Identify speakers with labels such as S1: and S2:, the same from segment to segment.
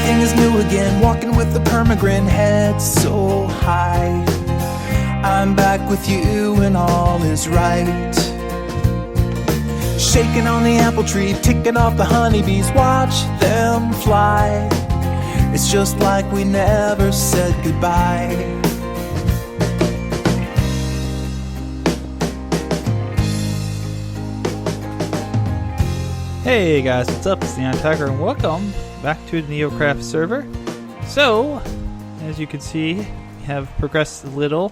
S1: Everything is new again, walking with a permagrin, head so high. I'm back with you and all is right. Shaking on the apple tree, ticking off the honeybees, watch them fly. It's just like we never said goodbye.
S2: Hey guys, what's up? It's NihonTiger and welcome back to the NeoCraft server. So, as you can see, we have progressed a little,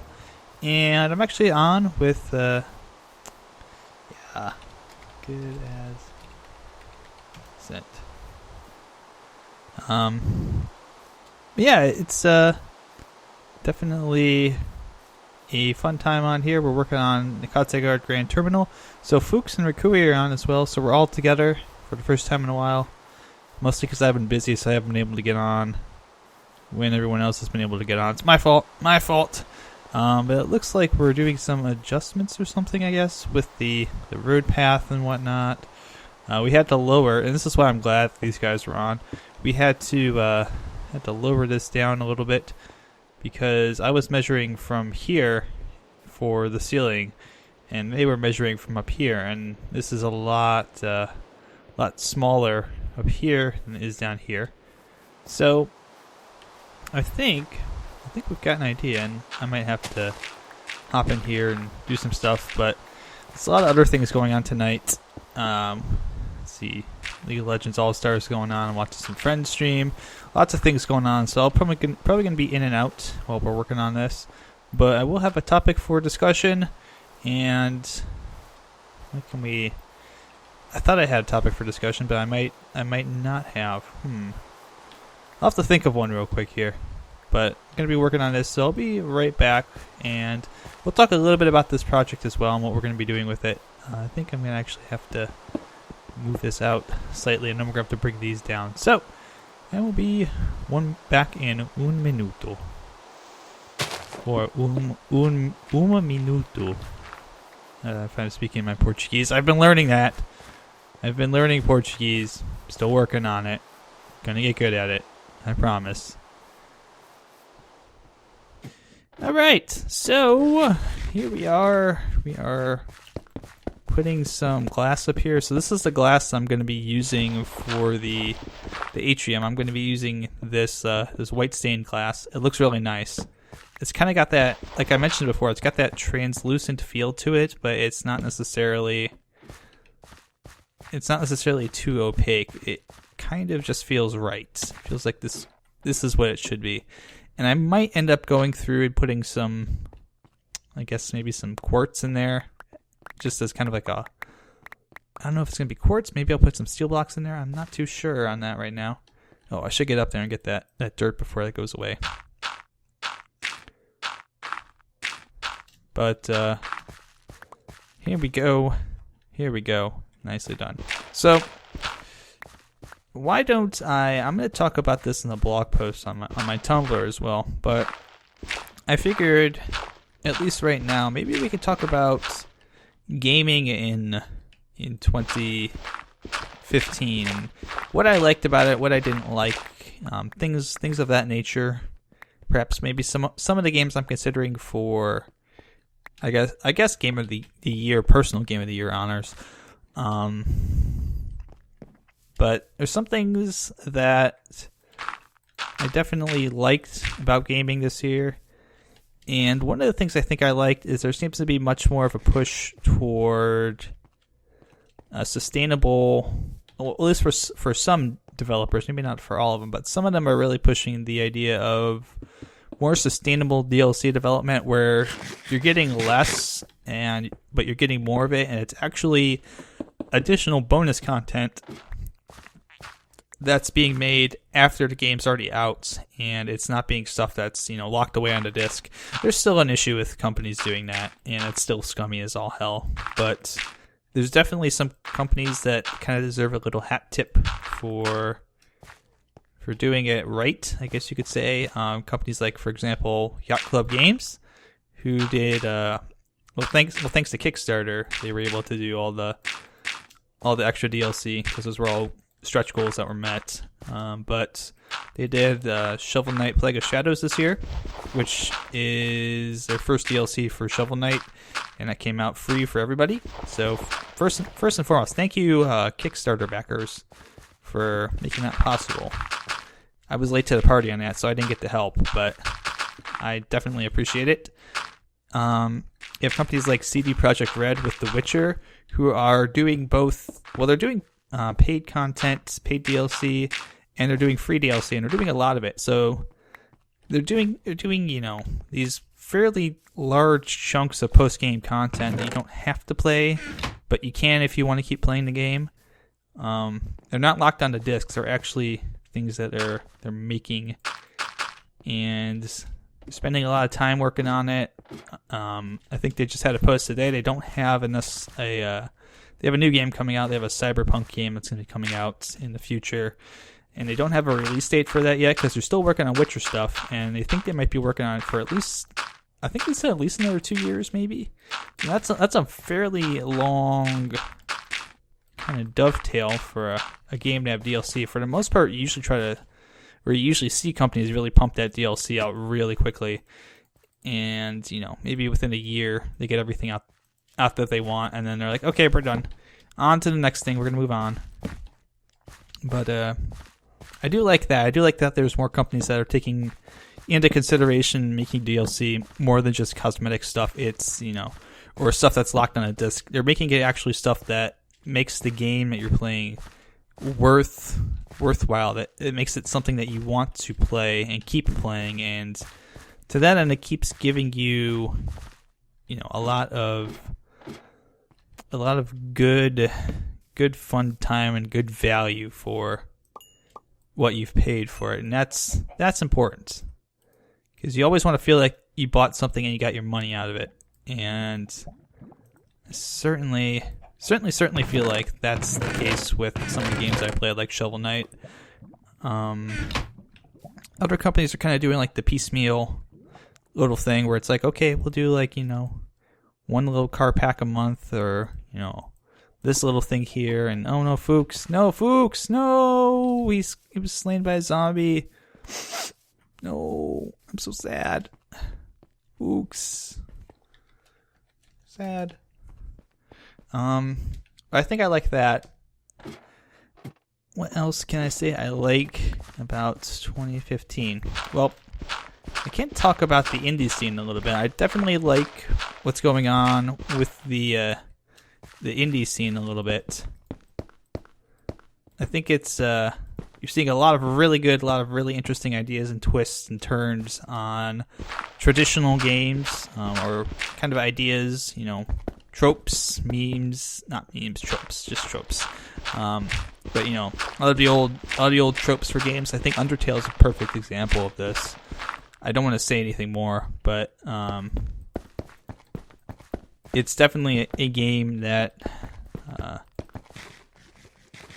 S2: and I'm actually on with, good as sent. Yeah, it's definitely a fun time on here. We're working on the Katzegard Grand Terminal. So Fuchs and Rikui are on as well, so we're all together for the first time in a while. Mostly because I've been busy, so I haven't been able to get on when everyone else has been able to get on. It's my fault. But it looks like we're doing some adjustments or something, I guess, with the road path and whatnot. We had to lower, and this is why I'm glad these guys were on. We had to lower this down a little bit because I was measuring from here for the ceiling, and they were measuring from up here, and this is a lot smaller up here than it is down here. So I think we've got an idea, and I might have to hop in here and do some stuff, but there's a lot of other things going on tonight. Let's see, League of Legends All-Stars going on, watching some friends stream, lots of things going on, so I'll probably gonna be in and out while we're working on this, but I will have a topic for discussion. And what can we? I thought I had a topic for discussion, but I might not have. I'll have to think of one real quick here. But I'm gonna be working on this, so I'll be right back, and we'll talk a little bit about this project as well and what we're gonna be doing with it. I think I'm gonna actually have to move this out slightly, and then we're gonna have to bring these down. So I will be back in un minuto, or un minuto. If I'm speaking my Portuguese, I've been learning that. I've been learning Portuguese. Still working on it. Gonna get good at it. I promise. Alright, so here we are. We are putting some glass up here. So this is the glass I'm going to be using for the atrium. I'm going to be using this this white stained glass. It looks really nice. It's kind of got that, like I mentioned before, it's got that translucent feel to it, but it's not necessarily too opaque. It kind of just feels right. It feels like this is what it should be. And I might end up going through and putting some, I guess maybe some quartz in there, just as kind of like a, I don't know if it's going to be quartz. Maybe I'll put some steel blocks in there. I'm not too sure on that right now. Oh, I should get up there and get that dirt before that goes away. But here we go. Nicely done. So why don't I'm going to talk about this in the blog post on my Tumblr as well. But I figured, at least right now, maybe we could talk about gaming in 2015. What I liked about it, what I didn't like, things of that nature. Perhaps maybe some of the games I'm considering for, I guess game of the year, personal game of the year honors. But there's some things that I definitely liked about gaming this year. And one of the things I think I liked is there seems to be much more of a push toward a sustainable, well, at least for some developers, maybe not for all of them, but some of them are really pushing the idea of more sustainable DLC development where you're getting less but you're getting more of it, and it's actually additional bonus content that's being made after the game's already out, and it's not being stuff that's, locked away on the disc. There's still an issue with companies doing that, and it's still scummy as all hell, but there's definitely some companies that kind of deserve a little hat tip for doing it right, I guess you could say. Companies like, for example, Yacht Club Games, who did thanks to Kickstarter, they were able to do all the extra DLC because those were all stretch goals that were met. But They did Shovel Knight Plague of Shadows this year, which is their first DLC for Shovel Knight, and that came out free for everybody. So first and foremost, thank you Kickstarter backers for making that possible. I was late to the party on that, so I didn't get to help, but I definitely appreciate it. You have companies like CD Projekt Red with The Witcher, who are doing both. Well, they're doing paid content, paid DLC, and they're doing free DLC, and they're doing a lot of it. So they're doing these fairly large chunks of post-game content that you don't have to play, but you can if you want to keep playing the game. They're not locked onto discs. They're actually things that they're making, and they're spending a lot of time working on it. I think they just had a post today. They don't have they have a new game coming out. They have a Cyberpunk game that's going to be coming out in the future, and they don't have a release date for that yet because they're still working on Witcher stuff, and they think they might be working on it for at least, I think they said at least another 2 years maybe. And that's a fairly long kind of dovetail for a game to have DLC. For the most part, you usually see companies really pump that DLC out really quickly, and maybe within a year they get everything out that they want, and then they're like, okay, we're done, on to the next thing, we're gonna move on. But I do like that. I do like that there's more companies that are taking into consideration making DLC more than just cosmetic stuff. It's or stuff that's locked on a disc. They're making it actually stuff that makes the game that you're playing worthwhile. That it makes it something that you want to play and keep playing, and to that end, it keeps giving you, a lot of good fun time and good value for what you've paid for it, and that's important, because you always want to feel like you bought something and you got your money out of it, and I certainly feel like that's the case with some of the games I played, like Shovel Knight. Other companies are kind of doing like the piecemeal little thing where it's like, okay, we'll do like one little car pack a month, or this little thing here, and oh no, Fuchs, no, he was slain by a zombie. No, I'm so sad. Fuchs, sad. I think I like that. What else can I say I like about 2015? Well, I can't talk about the indie scene a little bit. I definitely like what's going on with the indie scene a little bit. I think it's you're seeing a lot of really interesting ideas and twists and turns on traditional games, or kind of ideas, tropes, memes, not memes, tropes, just tropes. But a lot of the old tropes for games. I think Undertale is a perfect example of this. I don't want to say anything more, but it's definitely a game that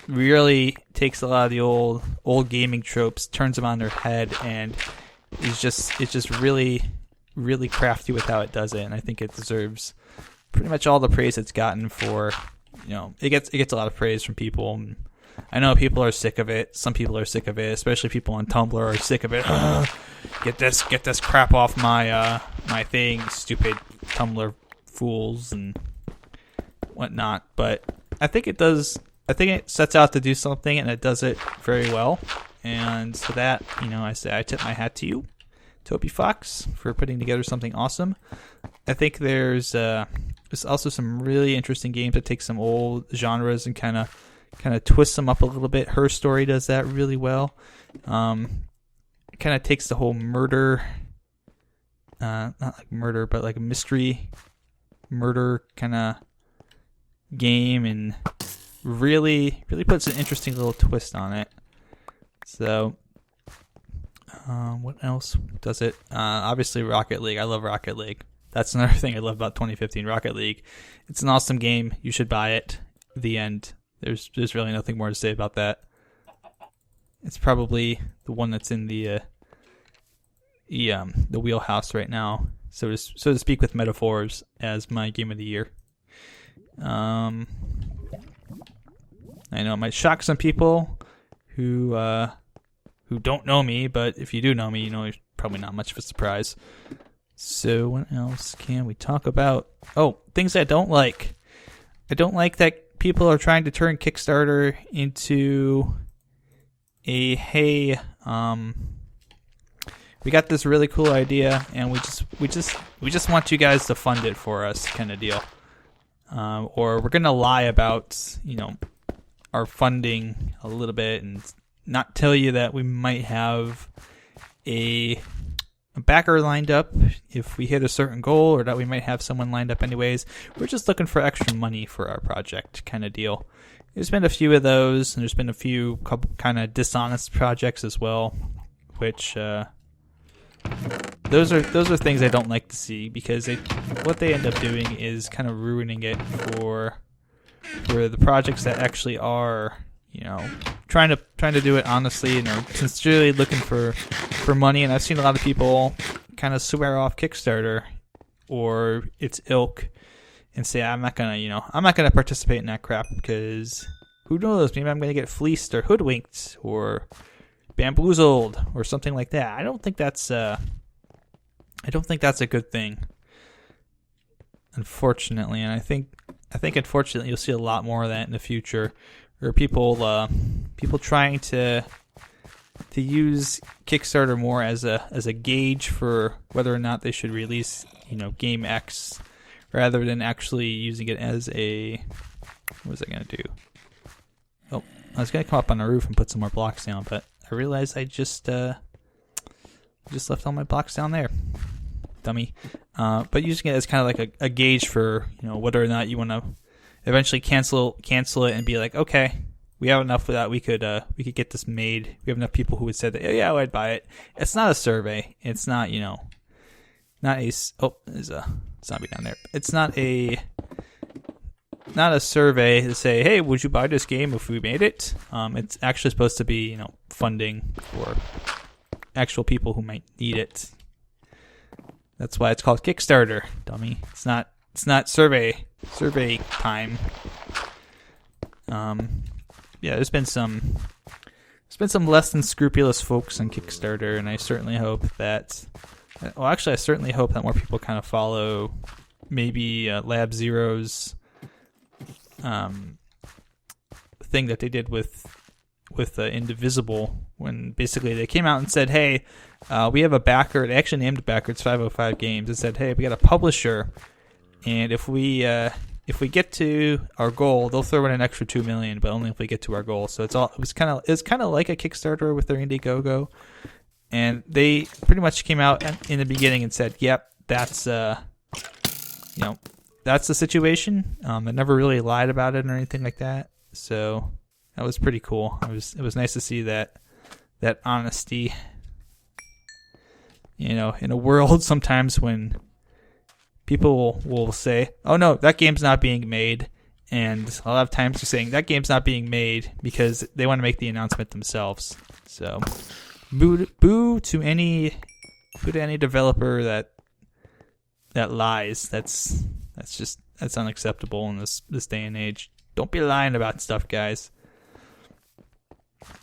S2: really takes a lot of the old gaming tropes, turns them on their head, and it's just really, really crafty with how it does it. And I think it deserves pretty much all the praise it's gotten for. It gets a lot of praise from people. I know people are sick of it. Some people are sick of it, especially people on Tumblr are sick of it. Get this crap off my thing, stupid Tumblr fools and whatnot. But I think it does. I think it sets out to do something, and it does it very well. And so that, I say I tip my hat to you, Toby Fox, for putting together something awesome. I think there's also some really interesting games that take some old genres and kind of twist them up a little bit. Her Story does that really well. It kind of takes the whole murder, not like murder, but like a mystery murder kind of game, and really puts an interesting little twist on it. So, what else does it? Obviously, Rocket League. I love Rocket League. That's another thing I love about 2015 Rocket League. It's an awesome game. You should buy it. The end. There's really nothing more to say about that. It's probably the one that's in the wheelhouse right now, so to speak, with metaphors, as my game of the year. I know it might shock some people who who don't know me, but if you do know me, you know it's probably not much of a surprise. So what else can we talk about? Oh, things I don't like. I don't like that people are trying to turn Kickstarter into a, hey, we got this really cool idea and we just want you guys to fund it for us kind of deal. Or we're going to lie about, you know, our funding a little bit and not tell you that we might have a backer lined up if we hit a certain goal, or that we might have someone lined up anyways. We're just looking for extra money for our project kind of deal. There's been a few of those, and there's been a few couple kind of dishonest projects as well, which those are things I don't like to see, because what they end up doing is kind of ruining it for the projects that actually are, you know, trying to do it honestly and are sincerely looking for money. And I've seen a lot of people kind of swear off Kickstarter or its ilk and say, I'm not gonna participate in that crap because who knows, maybe I'm gonna get fleeced or hoodwinked or bamboozled or something like that. I don't think that's a good thing, unfortunately. And I think unfortunately you'll see a lot more of that in the future, where people trying to use Kickstarter more as a gauge for whether or not they should release, you know, game X, rather than actually using it as a, what was I gonna do? Oh, I was gonna come up on the roof and put some more blocks down, but I realized I just left all my blocks down there. Dummy. But using it as kind of like a gauge for, you know, whether or not you want to eventually cancel it and be like, okay, we have enough for that. We could get this made. We have enough people who would say that, oh, yeah, I'd buy it. It's not a survey. It's not, you know, there's a zombie down there. It's not a survey to say, hey, would you buy this game if we made it? It's actually supposed to be, you know, funding for actual people who might need it. That's why it's called Kickstarter, dummy. It's not survey time. Yeah, there's been some less than scrupulous folks on Kickstarter, and I certainly hope that, I certainly hope that more people kind of follow maybe Lab Zero's thing that they did with Indivisible, when basically they came out and said, hey, we have a backer. They actually named the backer. It's 505 Games. It said, hey, we got a publisher, and if we get to our goal, they'll throw in an extra $2 million, but only if we get to our goal. So it's kind of like a Kickstarter with their Indiegogo, and they pretty much came out in the beginning and said, yep, that's that's the situation. They never really lied about it or anything like that. So that was pretty cool. It was nice to see that honesty. You know, in a world sometimes when people will say, oh no, that game's not being made, and a lot of times they're saying that game's not being made because they want to make the announcement themselves. So boo to any developer that lies. That's unacceptable in this day and age. Don't be lying about stuff, guys.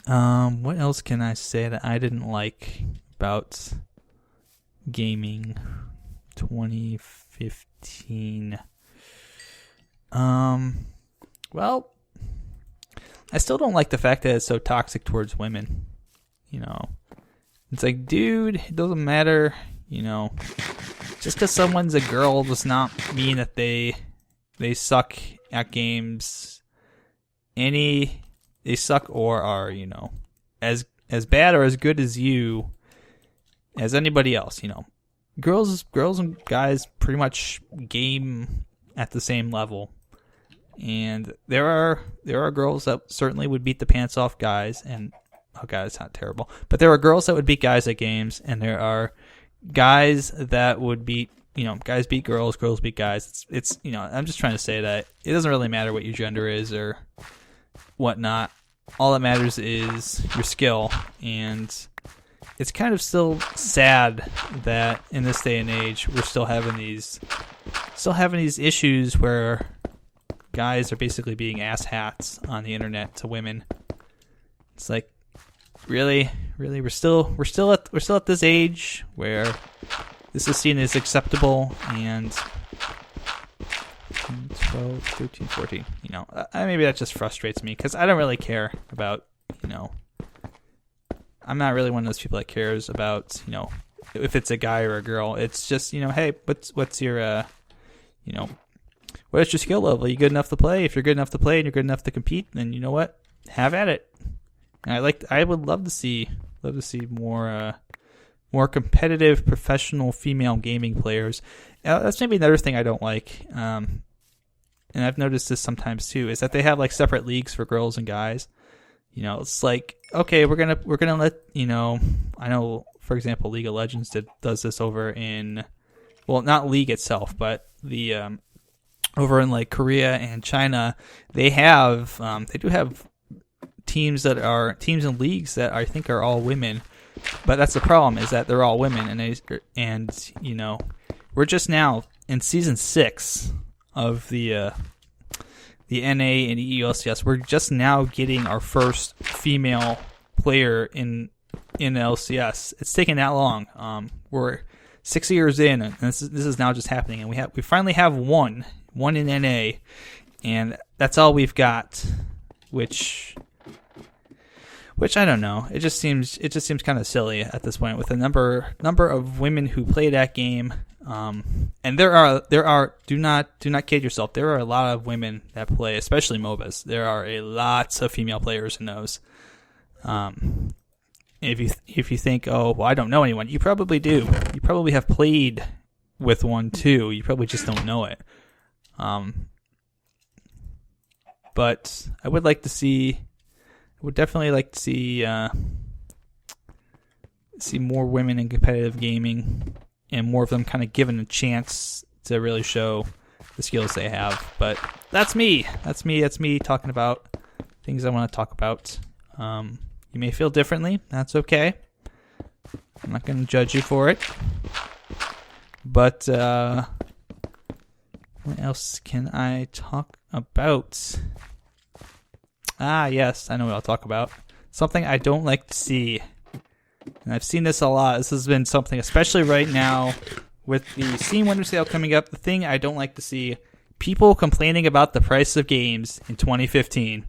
S2: What else can I say that I didn't like about gaming 2015? Well, I still don't like the fact that it's so toxic towards women. You know, it's like, dude, it doesn't matter, you know, just because someone's a girl does not mean that they suck at games. They suck or are, you know, as bad or as good as you, as anybody else, you know. Girls and guys pretty much game at the same level. And there are girls that certainly would beat the pants off guys, and oh god, it's not terrible. But there are girls that would beat guys at games, and there are guys that would beat, you know, guys beat girls, girls beat guys. It's you know, I'm just trying to say that it doesn't really matter what your gender is or whatnot. All that matters is your skill, and it's kind of still sad that in this day and age we're still having these issues where guys are basically being ass hats on the internet to women. It's like, really Really, we're still at this age where this is seen as acceptable, and 12, 13, 14. You know, maybe that just frustrates me because I don't really care about, you know, I'm not really one of those people that cares about, you know, if it's a guy or a girl. It's just, you know, hey, what's your, you know, what's your skill level? Are you good enough to play? If you're good enough to play and you're good enough to compete, then you know what, have at it. And I would love to see more competitive professional female gaming players. That's maybe another thing I don't like. And I've noticed this sometimes too, is that they have like separate leagues for girls and guys. You know, it's like, okay, we're gonna let, you know, I know, for example, League of Legends does this over in, well, not League itself, but the over in like Korea and China, they do have teams and leagues that I think are all women, but that's the problem, is that they're all women, and you know, we're just now in season 6 of the NA and EULCS. We're just now getting our first female player in LCS. It's taken that long. We're 6 years in, and this is now just happening, and we finally have one in NA, and that's all we've got, which I don't know. It just seems kind of silly at this point with the number of women who play that game. And there are do not kid yourself. There are a lot of women that play, especially MOBAs. There are lots of female players in those. If you think, oh, well, I don't know anyone, you probably do. You probably have played with one too. You probably just don't know it. But I would definitely like to see more women in competitive gaming, and more of them kind of given a chance to really show the skills they have. But that's me. That's me talking about things I want to talk about. You may feel differently. That's okay. I'm not going to judge you for it. But what else can I talk about? Yes, I know what I'll talk about. Something I don't like to see. And I've seen this a lot. This has been something, especially right now, with the Steam Winter Sale coming up. The thing I don't like to see, people complaining about the price of games in 2015.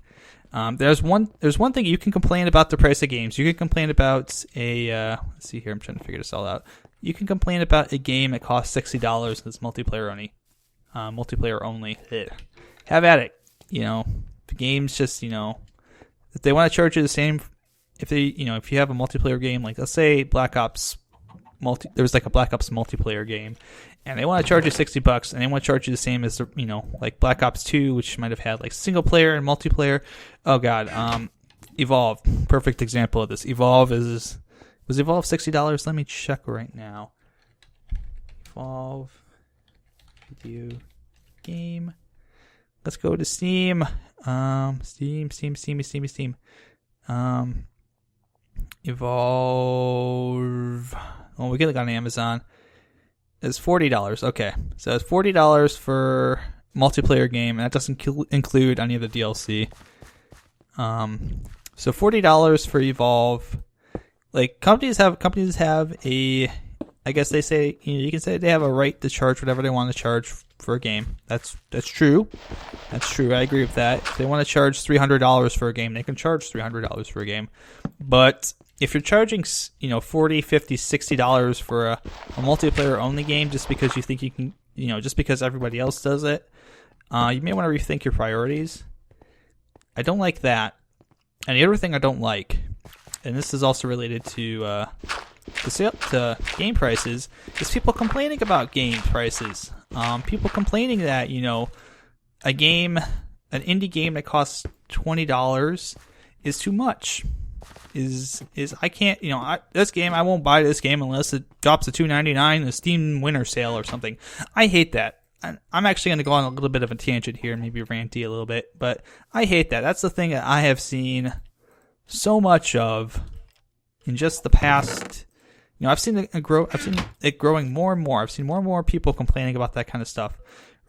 S2: There's one thing you can complain about: the price of games. You can complain about let's see here. I'm trying to figure this all out. You can complain about a game that costs $60 and it's multiplayer only. Have at it. You know, the game's just, you know, if they want to charge you the same. If you have a multiplayer game, like let's say Black Ops there's like a Black Ops multiplayer game, and they want to charge you $60, and they want to charge you the same as, you know, like Black Ops 2, which might have had like single player and multiplayer. Oh god, Evolve, perfect example of this. Was Evolve $60? Let me check right now. Evolve video game. Let's go to Steam. Steam. Evolve. Well, we get it on Amazon. It's $40. Okay, so it's $40 for multiplayer game, and that doesn't include any of the DLC. So $40 for Evolve. Like companies have a, I guess they say, you can say they have a right to charge whatever they want to charge for a game. That's true. That's true. I agree with that. If they want to charge $300 for a game, they can charge $300 for a game. But if you're charging, $40, $50, $60 for a multiplayer only game just because you think you can, just because everybody else does it, you may want to rethink your priorities. I don't like that. And the other thing I don't like, and this is also related to game prices, is people complaining about game prices. People complaining that, a game, an indie game that costs $20 is too much. Is I can't, this game, I won't buy this game unless it drops to $2.99 in the Steam Winter Sale or something. I hate that. I'm actually going to go on a little bit of a tangent here, maybe ranty a little bit, but I hate that. That's the thing that I have seen so much of in just the past. I've seen it grow. I've seen it growing more and more. I've seen more and more people complaining about that kind of stuff.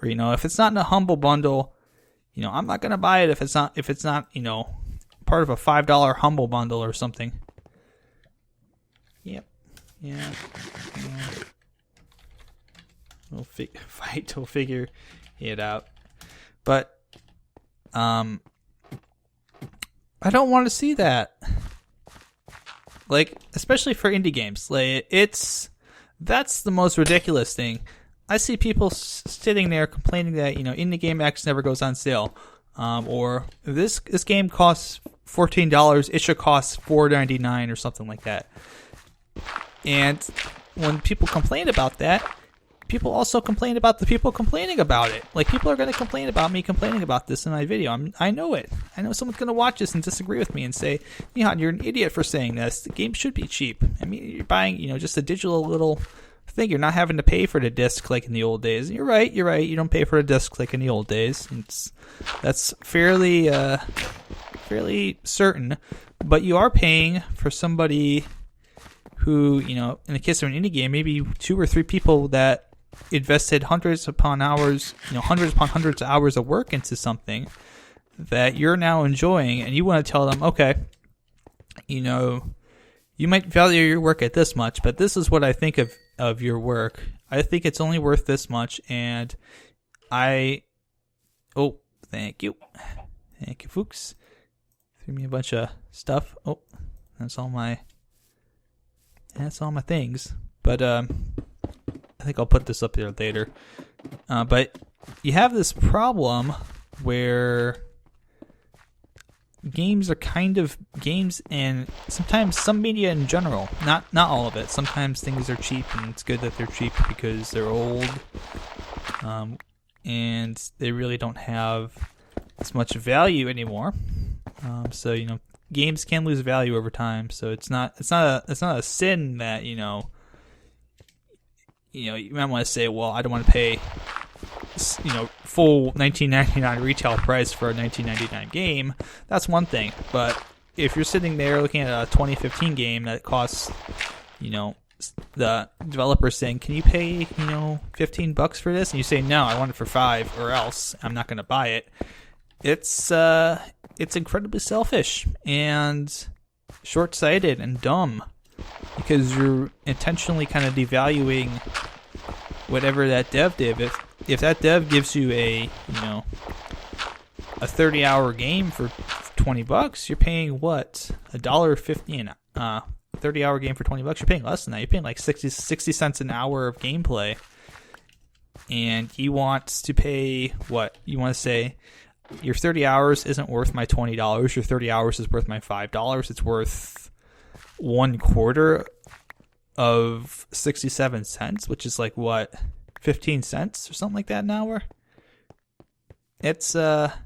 S2: Or if it's not in a humble bundle, I'm not going to buy it if it's not part of a $5 humble bundle or something. Yep. Yeah. We'll we'll figure it out. But I don't want to see that. Like, especially for indie games. Like, that's the most ridiculous thing. I see people sitting there complaining that, indie game X never goes on sale. Or this game costs $14, it should cost $4.99 or something like that. And when people complain about that, people also complain about the people complaining about it. Like, people are going to complain about me complaining about this in my video. I know it. I know someone's going to watch this and disagree with me and say, Nihon, you're an idiot for saying this. The game should be cheap. I mean, you're buying, just a digital little thing. You're not having to pay for the disc like in the old days. And you're right. You don't pay for a disc like in the old days. That's fairly certain. But you are paying for somebody who, in the case of an indie game, maybe 2 or 3 people that invested hundreds upon hundreds of hours of work into something that you're now enjoying, and you want to tell them, okay, you might value your work at this much, but this is what I think of your work. I think it's only worth this much, and thank you, folks. Threw me a bunch of stuff. That's all my things. But I think I'll put this up there later. But you have this problem where games are kind of games, and sometimes some media in general, not all of it. Sometimes things are cheap, and it's good that they're cheap because they're old, and they really don't have as much value anymore. So games can lose value over time. So it's not a sin that you might want to say, well, I don't want to pay full $19.99 retail price for a $19.99 game. That's one thing. But if you're sitting there looking at a 2015 game that costs, the developer saying, can you pay, $15 for this? And you say, no, I want it for $5 or else I'm not going to buy it. It's incredibly selfish and short-sighted and dumb, because you're intentionally kind of devaluing whatever that dev did. If that dev gives you a 30-hour game for $20, you're paying what, $1.50 an 30-hour game for $20? You're paying less than that. You're paying like 60 cents an hour of gameplay, and you want to pay what? You want to say your 30 hours isn't worth my $20. Your 30 hours is worth my $5. It's worth 1/4 of 67 cents, which is like what, 15 cents or something like that an hour. It's a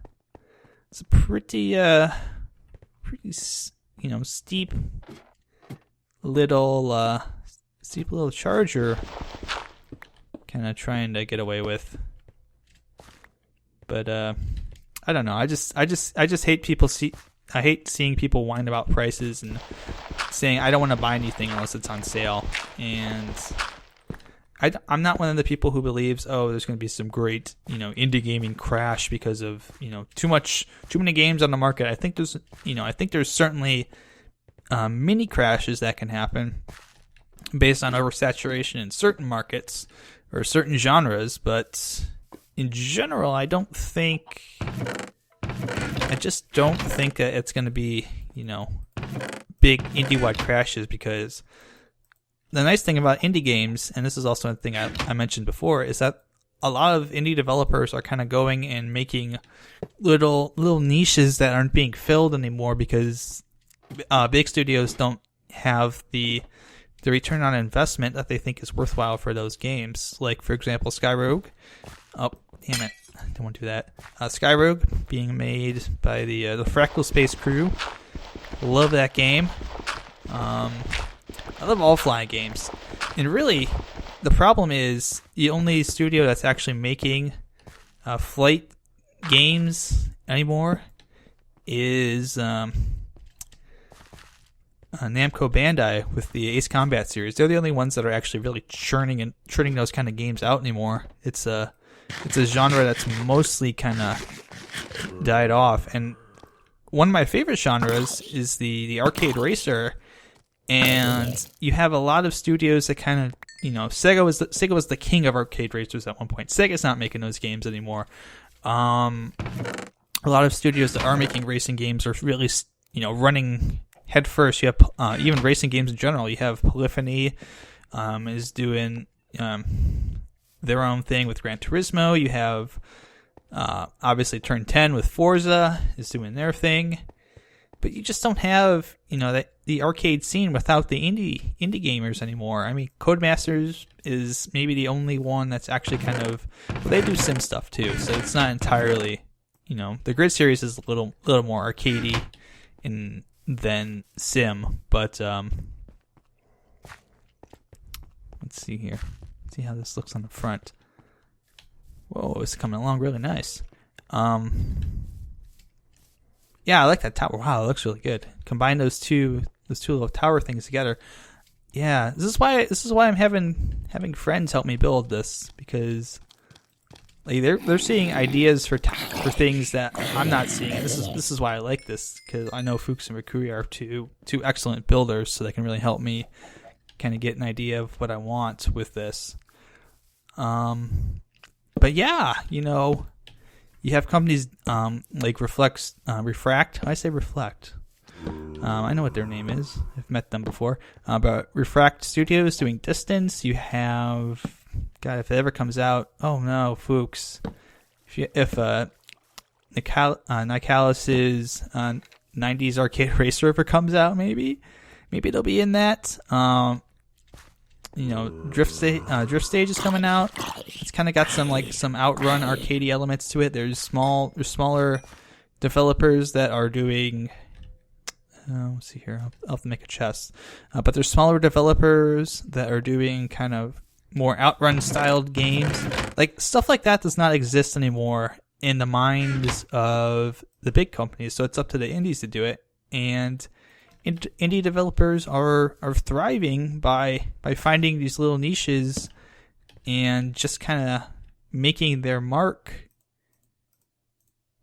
S2: pretty steep little charge you're kind of trying to get away with. But I don't know. I just hate people I hate seeing people whine about prices and saying I don't want to buy anything unless it's on sale. And I'm not one of the people who believes, there's going to be some great, indie gaming crash because of, too many games on the market. I think there's certainly mini crashes that can happen based on oversaturation in certain markets or certain genres, but in general, I just don't think that it's going to be, big indie-wide crashes, because the nice thing about indie games, and this is also a thing I mentioned before, is that a lot of indie developers are kind of going and making little niches that aren't being filled anymore because big studios don't have the return on investment that they think is worthwhile for those games. Like, for example, Skyrogue. Oh, damn it. I don't want to do that. Skyrogue, being made by the Fractal Space crew. Love that game. I love all flying games. And really, the problem is the only studio that's actually making flight games anymore is Namco Bandai with the Ace Combat series. They're the only ones that are actually really churning those kind of games out anymore. It's a genre that's mostly kind of died off. And one of my favorite genres is the arcade racer. And you have a lot of studios that kind of, Sega was the king of arcade racers at one point. Sega's not making those games anymore. A lot of studios that are making racing games are really, running head first. You have even racing games in general. You have Polyphony is doing their own thing with Gran Turismo. You have obviously Turn 10 with Forza is doing their thing. But you just don't have, the arcade scene without the indie gamers anymore. I mean, Codemasters is maybe the only one that's actually kind of, they do sim stuff too, so it's not entirely, the Grid series is a little more arcadey than sim. But let's see here, see how this looks on the front. Whoa, it's coming along really nice. Yeah, I like that tower. Wow, it looks really good. Combine those two little tower things together. Yeah, this is why I'm having friends help me build this, because like they're seeing ideas for things that I'm not seeing. And this is why I like this, because I know Fuchs and Rikui are two excellent builders, so they can really help me kind of get an idea of what I want with this. But yeah, you have companies like Refract. I say Reflect. I know what their name is. I've met them before. But Refract Studios doing Distance. You have, God, if it ever comes out, oh no, Fuchs. If Nicalis' 90s Arcade Racer ever comes out, maybe they'll be in that. Drift Stage is coming out. It's kind of got some outrun arcadey elements to it. There's smaller developers that are doing. Let's see here. I'll have to make a chest. But there's smaller developers that are doing kind of more outrun styled games. Like stuff like that does not exist anymore in the minds of the big companies. So it's up to the indies to do it. And indie developers are thriving by finding these little niches and just kind of making their mark.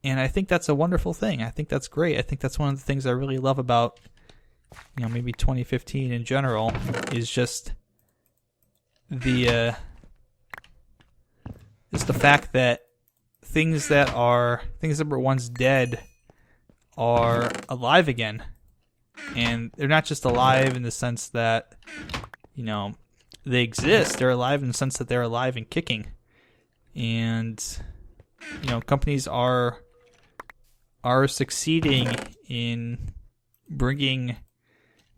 S2: And I think that's a wonderful thing. I think that's great. I think that's one of the things I really love about, maybe 2015 in general, is just the fact that things that were once dead are alive again. And they're not just alive in the sense that, they exist. They're alive in the sense that they're alive and kicking. And, companies are succeeding in bringing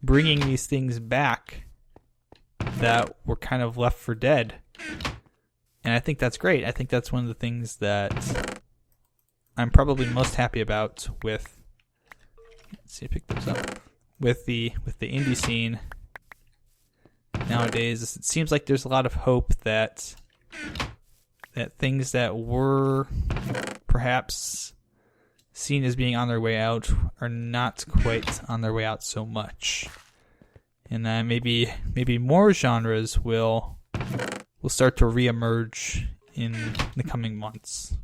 S2: these things back that were kind of left for dead. And I think that's great. I think that's one of the things that I'm probably most happy about with. Let's see, pick those up. With the indie scene nowadays, it seems like there's a lot of hope that things that were perhaps seen as being on their way out are not quite on their way out so much, and that maybe more genres will start to reemerge in the coming months.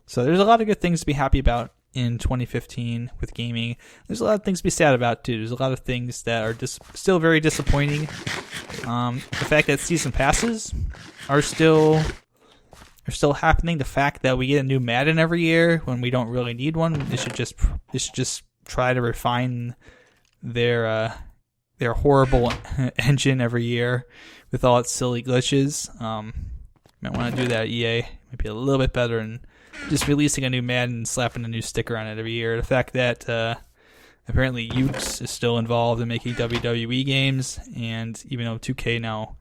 S2: So there's a lot of good things to be happy about in 2015 with gaming. There's a lot of things to be sad about too. There's a lot of things that are still very disappointing. The fact that season passes are still happening. The fact that we get a new Madden every year when we don't really need one. They should just try to refine their horrible engine every year with all its silly glitches. Might want to do that. EA might be a little bit better and just releasing a new Madden and slapping a new sticker on it every year. The fact that apparently Utes is still involved in making WWE games, and even though 2K now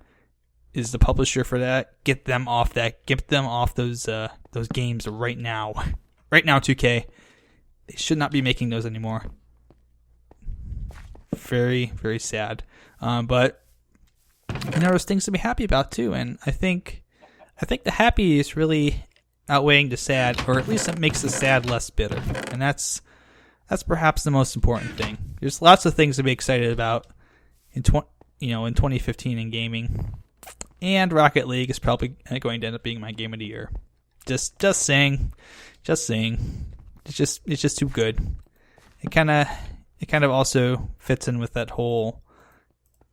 S2: is the publisher for that, get them off that. Get them off those games right now. Right now, 2K. They should not be making those anymore. Very, very sad. But there's things to be happy about too, and I think the happy is really outweighing the sad, or at least it makes the sad less bitter, and that's perhaps the most important thing. There's lots of things to be excited about in 2015 in gaming, and Rocket League is probably going to end up being my game of the year. Just saying. It's just too good. It kind of also fits in with that whole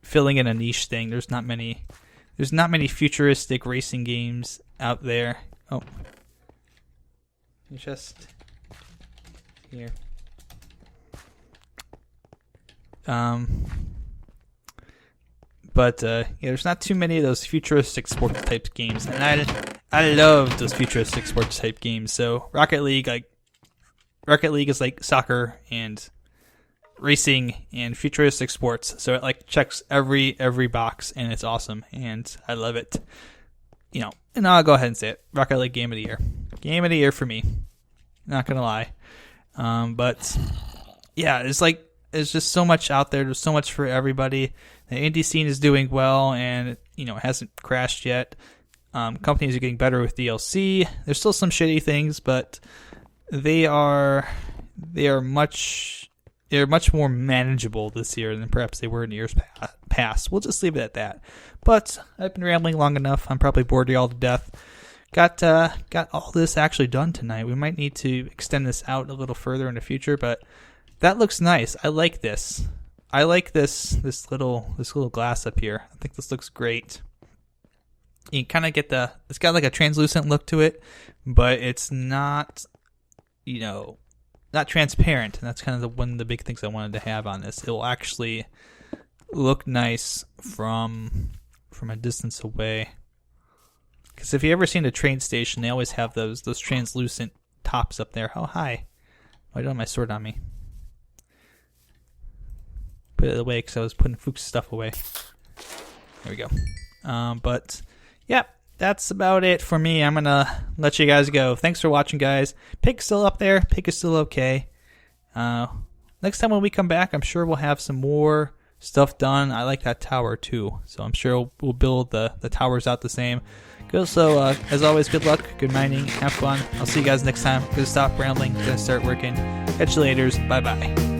S2: filling in a niche thing. There's not many futuristic racing games out there. Oh, just here. But yeah, there's not too many of those futuristic sports type games, and I love those futuristic sports type games. So Rocket League is like soccer and racing and futuristic sports. So it like checks every box, and it's awesome, and I love it. You know, and I'll go ahead and say it: Rocket League Game of the Year for me. Not gonna lie, but yeah, there's just so much out there. There's so much for everybody. The indie scene is doing well, and it hasn't crashed yet. Companies are getting better with DLC. There's still some shitty things, but they are much more manageable this year than perhaps they were in years past. We'll just leave it at that. But I've been rambling long enough. I'm probably bored you all to death. Got all this actually done tonight. We might need to extend this out a little further in the future, but that looks nice. I like this. I like this little glass up here. I think this looks great. You kind of get it's got like a translucent look to it, but it's not, not transparent. And that's kind of one of the big things I wanted to have on this. It will actually look nice from a distance away. Because if you ever seen a train station, they always have those translucent tops up there. Oh, hi. I don't have my sword on me. Put it away because I was putting Fuchs' stuff away. There we go. But yeah, that's about it for me. I'm gonna let you guys go. Thanks for watching, guys. Pig's still up there. Pig is still okay. Next time when we come back, I'm sure we'll have some more stuff done. I like that tower too, so I'm sure we'll build the towers out the same. Good. So as always, good luck, good mining, have fun. I'll see you guys next time. Gonna stop rambling. Gonna start working. Catch you later. Bye bye.